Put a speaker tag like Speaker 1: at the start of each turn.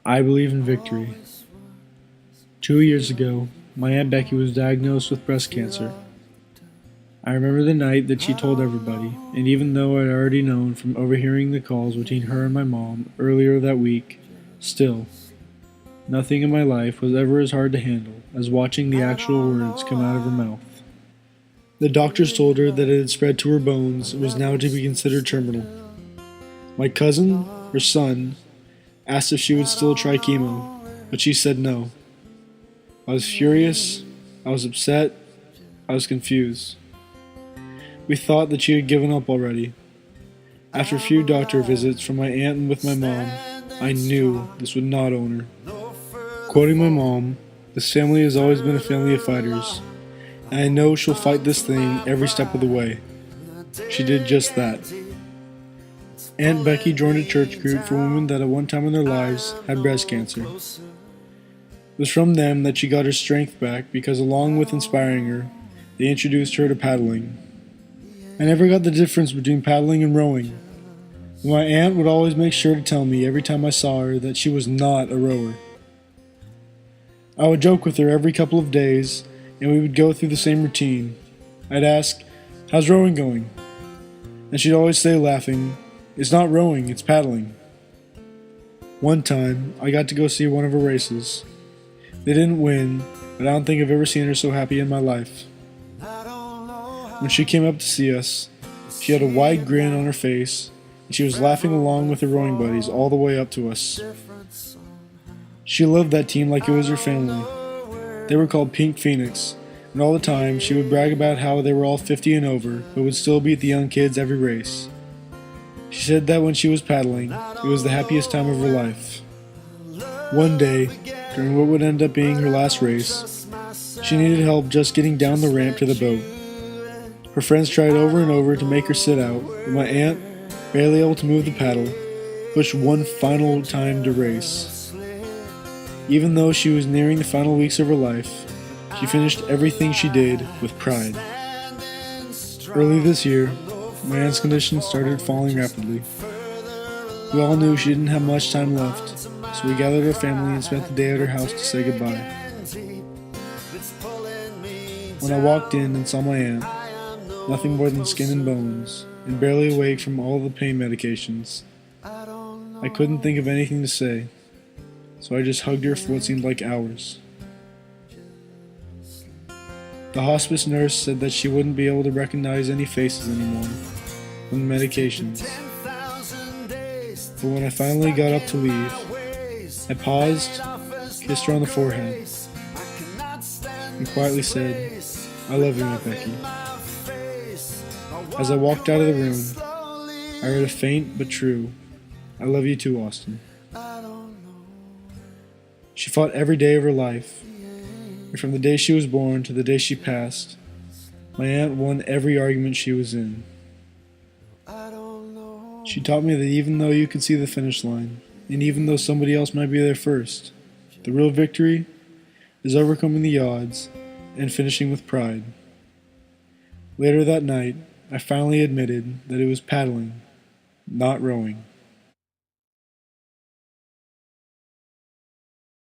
Speaker 1: I believe in victory. 2 years ago, my Aunt Becky was diagnosed with breast cancer. I remember the night that she told everybody, and even though I'd already known from overhearing the calls between her and my mom earlier that week, still, nothing in my life was ever as hard to handle as watching the actual words come out of her mouth. The doctors told her that it had spread to her bones and was now to be considered terminal. My cousin, her son, asked if she would still try chemo, but she said no. I was furious, I was upset, I was confused. We thought that she had given up already. After a few doctor visits from my aunt and with my mom, I knew this would not own her. Quoting my mom, "This family has always been a family of fighters, and I know she'll fight this thing every step of the way." She did just that. Aunt Becky joined a church group for women that at one time in their lives had breast cancer. It was from them that she got her strength back because along with inspiring her, they introduced her to paddling. I never got the difference between paddling and rowing. My aunt would always make sure to tell me every time I saw her that she was not a rower. I would joke with her every couple of days, and we would go through the same routine. I'd ask, "How's rowing going?" And she'd always say, laughing, "It's not rowing, it's paddling." One time, I got to go see one of her races. They didn't win, but I don't think I've ever seen her so happy in my life. When she came up to see us, she had a wide grin on her face, and she was laughing along with her rowing buddies all the way up to us. She loved that team like it was her family. They were called Pink Phoenix, and all the time she would brag about how they were all 50 and over, but would still beat the young kids every race. She said that when she was paddling, it was the happiest time of her life. One day, during what would end up being her last race, she needed help just getting down the ramp to the boat. Her friends tried over and over to make her sit out, but my aunt, barely able to move the paddle, pushed one final time to race. Even though she was nearing the final weeks of her life, she finished everything she did with pride. Early this year, my aunt's condition started falling rapidly. We all knew she didn't have much time left, so we gathered our family and spent the day at her house to say goodbye. When I walked in and saw my aunt, nothing more than skin and bones, and barely awake from all the pain medications, I couldn't think of anything to say, so I just hugged her for what seemed like hours. The hospice nurse said that she wouldn't be able to recognize any faces anymore from the medications. But when I finally got up to leave, I paused, kissed her on the forehead, and quietly said, "I love you, my Becky." As I walked out of the room, I heard a faint but true, "I love you too, Austin." She fought every day of her life, and from the day she was born to the day she passed, my aunt won every argument she was in. She taught me that even though you could see the finish line, and even though somebody else might be there first, the real victory is overcoming the odds and finishing with pride. Later that night, I finally admitted that it was paddling, not rowing.